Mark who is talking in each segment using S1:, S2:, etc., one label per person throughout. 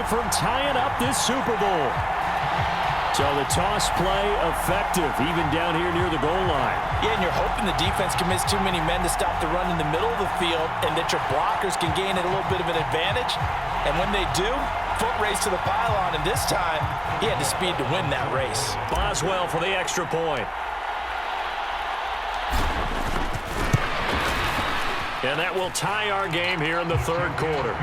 S1: from tying up this Super Bowl. So the toss play effective, even down here near the goal line.
S2: Yeah, and you're hoping the defense can miss too many men to stop the run in the middle of the field and that your blockers can gain a little bit of an advantage. And when they do, foot race to the pylon, and this time he had the speed to win that race.
S1: Boswell for the extra point. And that will tie our game here in the third quarter.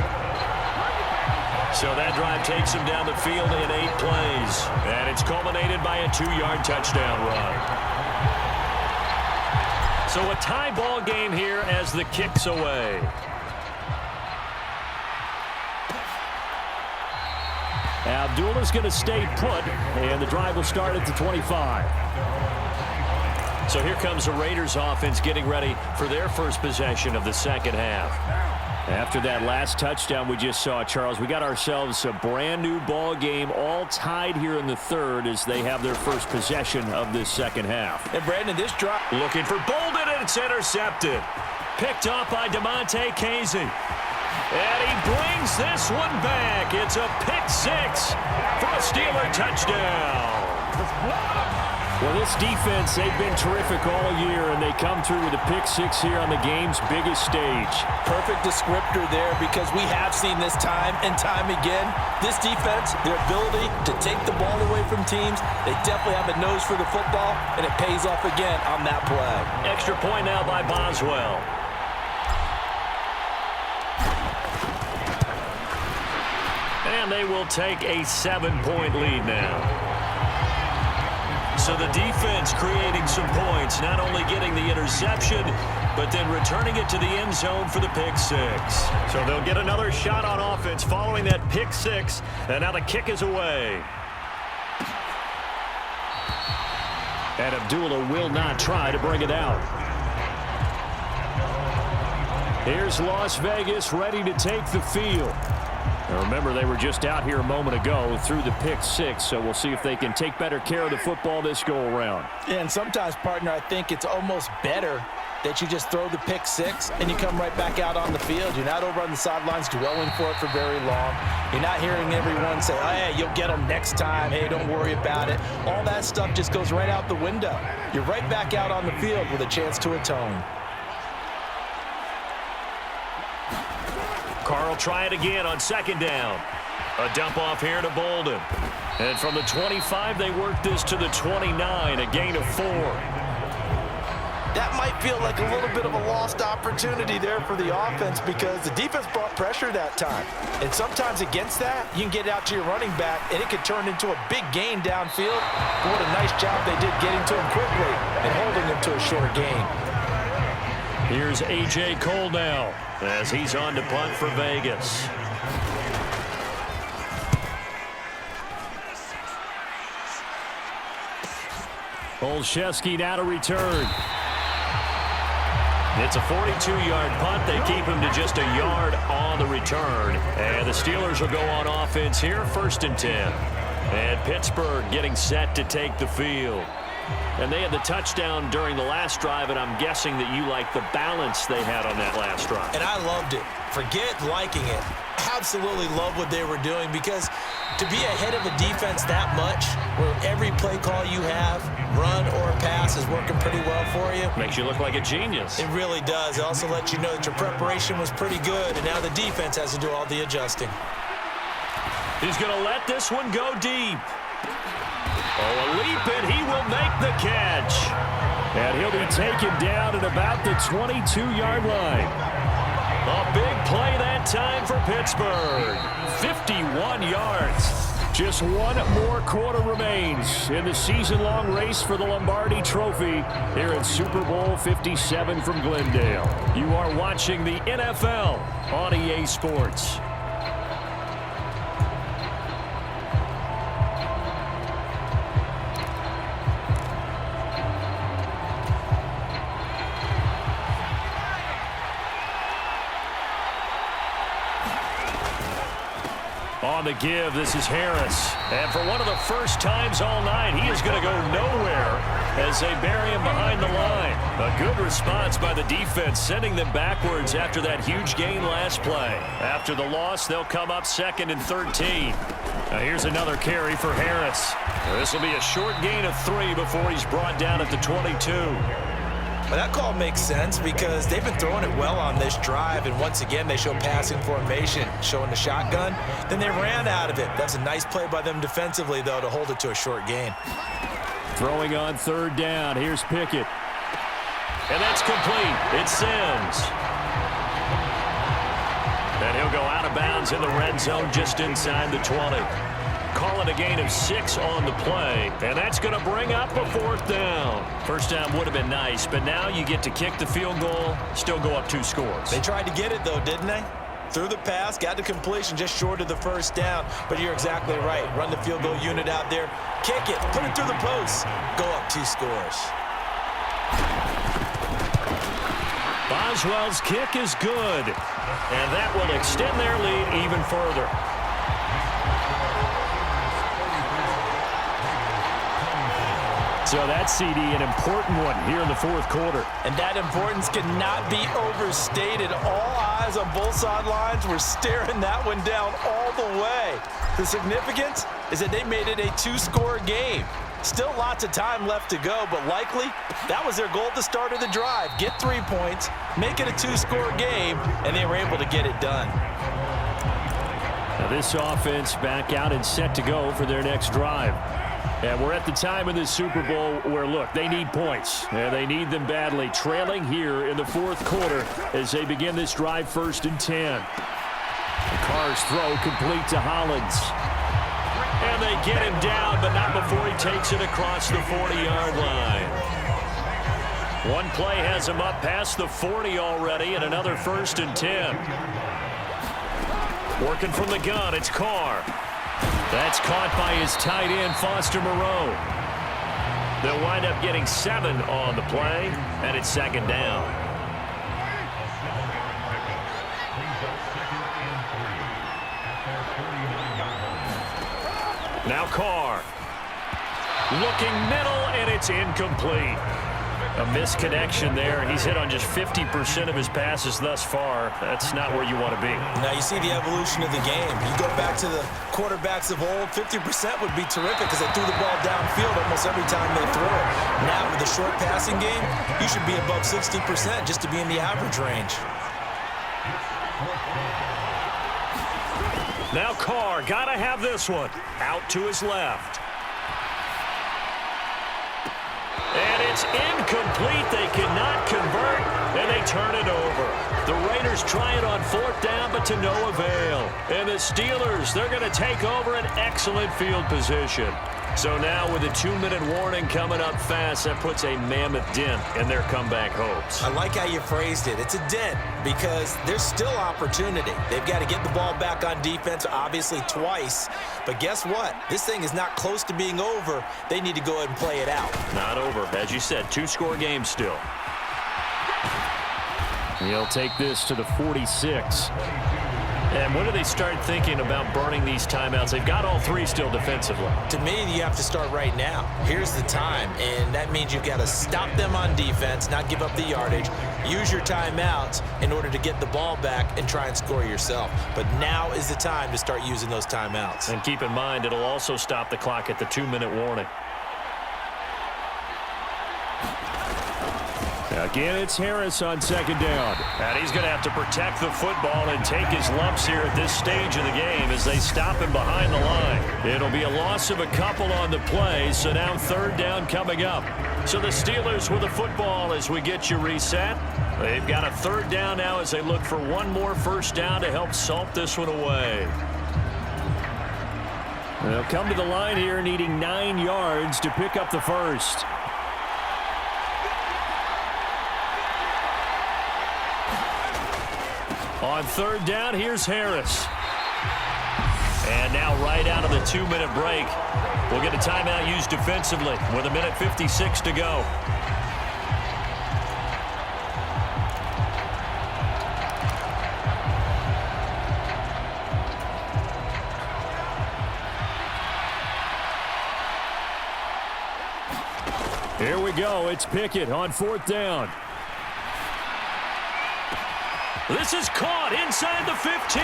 S1: So that drive takes him down the field in 8 plays. And it's culminated by a 2-yard touchdown run. So a tie ball game here as the kick's away. Abdullah's going to stay put, and the drive will start at the 25. So here comes the Raiders offense getting ready for their first possession of the second half. After that last touchdown we just saw, Charles, we got ourselves a brand new ball game, all tied here in the third as they have their first possession of this second half.
S2: And Brandon, this drop
S1: looking for Bolden, and it's intercepted. Picked off by DeMonte Casey. And he brings this one back. It's a pick six for a Steeler touchdown. Well, this defense, they've been terrific all year, and they come through with a pick six here on the game's biggest stage.
S2: Perfect descriptor there, because we have seen this time and time again. This defense, their ability to take the ball away from teams, they definitely have a nose for the football, and it pays off again on that play.
S1: Extra point now by Boswell. And they will take a 7-point lead now. So the defense creating some points, not only getting the interception, but then returning it to the end zone for the pick six. So they'll get another shot on offense following that pick six, and now the kick is away. And Abdullah will not try to bring it out. Here's Las Vegas ready to take the field. Now remember, they were just out here a moment ago through the pick six, so we'll see if they can take better care of the football this go-around.
S2: Yeah, and sometimes, partner, I think it's almost better that you just throw the pick six and you come right back out on the field. You're not over on the sidelines dwelling for it for very long. You're not hearing everyone say, oh, hey, you'll get them next time. Hey, don't worry about it. All that stuff just goes right out the window. You're right back out on the field with a chance to atone.
S1: Carl try it again on second down. A dump off here to Bolden. And from the 25, they work this to the 29, a gain of 4.
S2: That might feel like a little bit of a lost opportunity there for the offense, because the defense brought pressure that time. And sometimes against that, you can get out to your running back, and it could turn into a big gain downfield. But what a nice job they did getting to him quickly and holding him to a short gain.
S1: Here's A.J. Cole now as he's on to punt for Vegas. Olszewski now to return. It's a 42-yard punt. They keep him to just a yard on the return. And the Steelers will go on offense here, 1st and 10. And Pittsburgh getting set to take the field. And they had the touchdown during the last drive, and I'm guessing that you like the balance they had on that last drive.
S2: And I loved it. Forget liking it. Absolutely love what they were doing, because to be ahead of a defense that much, where every play call you have, run or pass, is working pretty well for you.
S1: Makes you look like a genius.
S2: It really does. It also lets you know that your preparation was pretty good, and now the defense has to do all the adjusting.
S1: He's going to let this one go deep. Oh, a leap, and he will make the catch. And he'll be taken down at about the 22-yard line. A big play that time for Pittsburgh. 51 yards. Just one more quarter remains in the season-long race for the Lombardi Trophy here at Super Bowl 57 from Glendale. You are watching the NFL on EA Sports. On the give, this is Harris. And for one of the first times all night, he is going to go nowhere as they bury him behind the line. A good response by the defense, sending them backwards after that huge gain last play. After the loss, they'll come up 2nd and 13. Now here's another carry for Harris. This will be a short gain of 3 before he's brought down at the 22.
S2: Well, that call makes sense because they've been throwing it well on this drive, and once again they show passing formation, showing the shotgun. Then they ran out of it. That's a nice play by them defensively, though, to hold it to a short gain.
S1: Throwing on 3rd down. Here's Pickett. And that's complete. It's Sims. And he'll go out of bounds in the red zone just inside the 20. Call it a gain of 6 on the play, and that's going to bring up a 4th down. First down would have been nice, but now you get to kick the field goal, still go up 2 scores.
S2: They tried to get it, though, didn't they? Threw the pass, got the completion just short of the first down, but you're exactly right. Run the field goal unit out there, kick it, put it through the post, go up 2 scores.
S1: Boswell's kick is good, and that will extend their lead even further. So that CD, an important one here in the 4th quarter.
S2: And that importance cannot be overstated. All eyes on both sidelines were staring that one down all the way. The significance is that they made it a 2-score game. Still lots of time left to go, but likely that was their goal at the start of the drive. Get 3 points, make it a 2-score game, and they were able to get it done.
S1: Now this offense back out and set to go for their next drive. And we're at the time in the Super Bowl where, look, they need points. And they need them badly. Trailing here in the 4th quarter as they begin this drive 1st and 10. Carr's throw complete to Hollins. And they get him down, but not before he takes it across the 40-yard line. One play has him up past the 40 already, and another 1st and 10. Working from the gun, it's Carr. That's caught by his tight end, Foster Moreau. They'll wind up getting 7 on the play, and it's 2nd down. Now Carr. Looking middle, and it's incomplete. A misconnection there. He's hit on just 50% of his passes thus far. That's not where you want to be.
S2: Now you see the evolution of the game. You go back to the quarterbacks of old, 50% would be terrific because they threw the ball downfield almost every time they threw it. Now with the short passing game, you should be above 60% just to be in the average range.
S1: Now Carr, gotta have this one. Out to his left. And it's incomplete. They cannot convert, and they turn it over. The Raiders try it on 4th down, but to no avail. And the Steelers, they're going to take over an excellent field position. So now with a 2-minute warning coming up fast, that puts a mammoth dent in their comeback hopes.
S2: I like how you phrased it. It's a dent because there's still opportunity. They've got to get the ball back on defense, obviously twice. But guess what? This thing is not close to being over. They need to go ahead and play it out.
S1: Not over. As you said, 2-score game still. He'll take this to the 46. And when do they start thinking about burning these timeouts? They've got all 3 still defensively.
S2: To me, you have to start right now. Here's the time, and that means you've got to stop them on defense, not give up the yardage, use your timeouts in order to get the ball back and try and score yourself. But now is the time to start using those timeouts.
S1: And keep in mind, it'll also stop the clock at the 2-minute warning. Again, it's Harris on 2nd down. And he's going to have to protect the football and take his lumps here at this stage of the game as they stop him behind the line. It'll be a loss of a couple on the play, so now 3rd down coming up. So the Steelers with the football as we get you reset. They've got a 3rd down now as they look for one more 1st down to help salt this one away. They'll come to the line here needing 9 yards to pick up the 1st. On 3rd down, here's Harris. And now right out of the 2-minute break, we'll get a timeout used defensively with 1:56 to go. Here we go. It's Pickett on 4th down. This is caught inside the 15.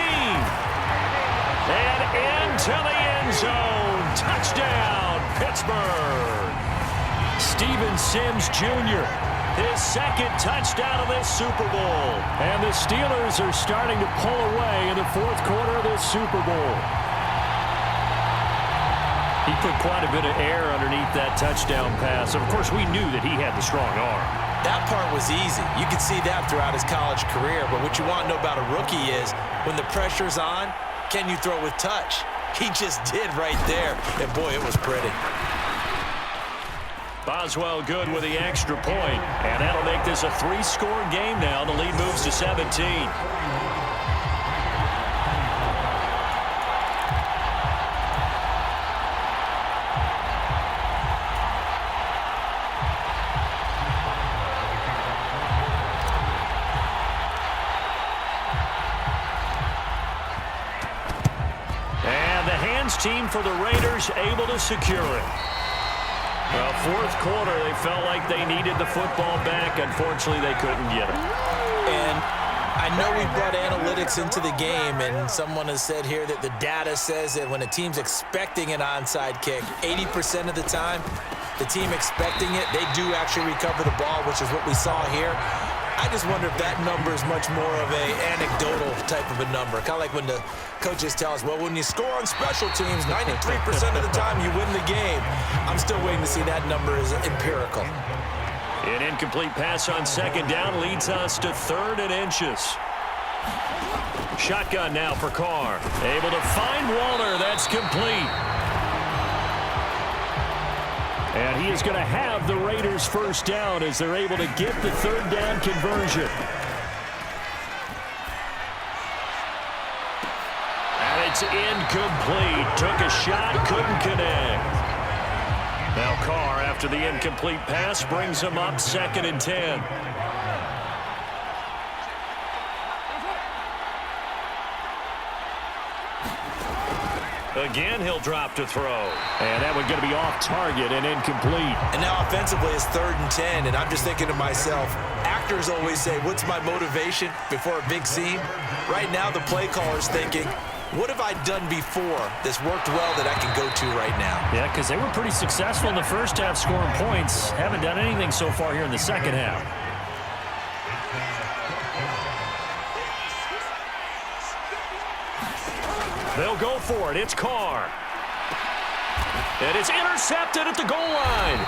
S1: And into the end zone. Touchdown, Pittsburgh. Steven Sims Jr., his 2nd touchdown of this Super Bowl. And the Steelers are starting to pull away in the 4th quarter of this Super Bowl. He put quite a bit of air underneath that touchdown pass. Of course, we knew that he had the strong arm.
S2: That part was easy. You could see that throughout his college career. But what you want to know about a rookie is when the pressure's on, can you throw with touch? He just did right there. And, boy, it was pretty.
S1: Boswell good with the extra point. And that'll make this a 3-score game now. The lead moves to 17. Team for the Raiders able to secure it. Well, 4th quarter, they felt like they needed the football back. Unfortunately, they couldn't get it.
S2: And I know we brought analytics into the game, and someone has said here that the data says that when a team's expecting an onside kick, 80% of the time, the team expecting it, they do actually recover the ball, which is what we saw here. I just wonder if that number is much more of a anecdotal type of a number. Kind of like when the coaches tell us, well, when you score on special teams, 93% of the time you win the game. I'm still waiting to see that number is empirical.
S1: An incomplete pass on 2nd down leads us to 3rd and inches. Shotgun now for Carr. Able to find Waller. That's complete. And he is going to have the Raiders' 1st down as they're able to get the 3rd down conversion. And it's incomplete. Took a shot, couldn't connect. Now Carr, after the incomplete pass, brings him up 2nd and 10. Again, he'll drop to throw. And that one's going to be off target and incomplete.
S2: And now offensively, it's 3rd and 10. And I'm just thinking to myself, actors always say, what's my motivation before a big scene? Right now, the play caller's thinking, what have I done before that's worked well that I can go to right now?
S1: Yeah, because they were pretty successful in the 1st half scoring points. Haven't done anything so far here in the 2nd half. They'll go for it. It's Carr. And it's intercepted at the goal line.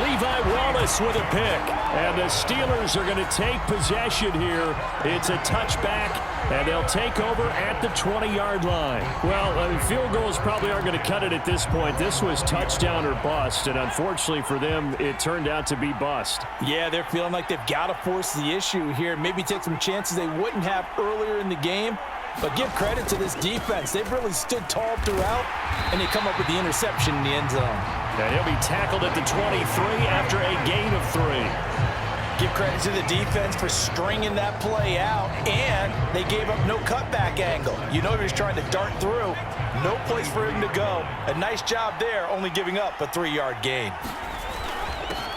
S1: Levi Wallace with a pick. And the Steelers are going to take possession here. It's a touchback, and they'll take over at the 20-yard line. Well, field goals probably aren't going to cut it at this point. This was touchdown or bust, and unfortunately for them, it turned out to be bust.
S2: Yeah, they're feeling like they've got to force the issue here. Maybe take some chances they wouldn't have earlier in the game. But give credit to this defense. They've really stood tall throughout, and they come up with the interception in the end zone.
S1: And he'll be tackled at the 23 after a gain of 3.
S2: Give credit to the defense for stringing that play out, and they gave up no cutback angle. You know he was trying to dart through. No place for him to go. A nice job there, only giving up a 3-yard gain.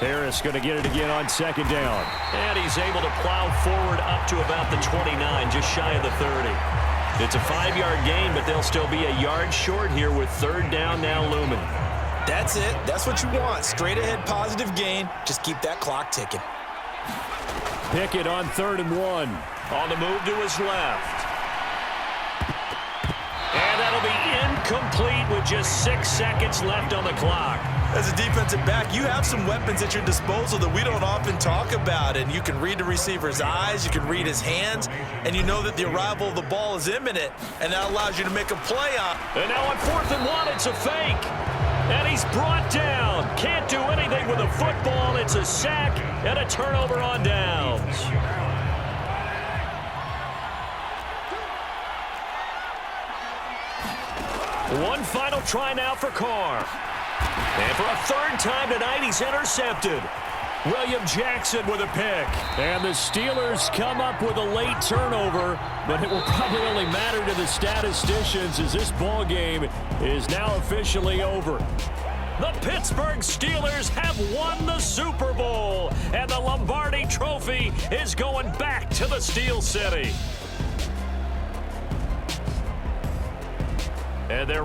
S1: Harris going to get it again on 2nd down. And he's able to plow forward up to about the 29, just shy of the 30. It's a 5-yard gain, but they'll still be a yard short here with 3rd down now looming.
S2: That's it. That's what you want. Straight ahead positive gain. Just keep that clock ticking.
S1: Pickett on 3rd and 1. On the move to his left. And that'll be incomplete with just 6 seconds left on the clock.
S2: As a defensive back, you have some weapons at your disposal that we don't often talk about. And you can read the receiver's eyes, you can read his hands, and you know that the arrival of the ball is imminent. And that allows you to make a play on.
S1: And now on 4th and 1, it's a fake. And he's brought down. Can't do anything with a football. It's a sack and a turnover on downs. One final try now for Carr. And for a 3rd time tonight, he's intercepted. William Jackson with a pick. And the Steelers come up with a late turnover, but it will probably only matter to the statisticians as this ball game is now officially over. The Pittsburgh Steelers have won the Super Bowl, and the Lombardi Trophy is going back to the Steel City. And they're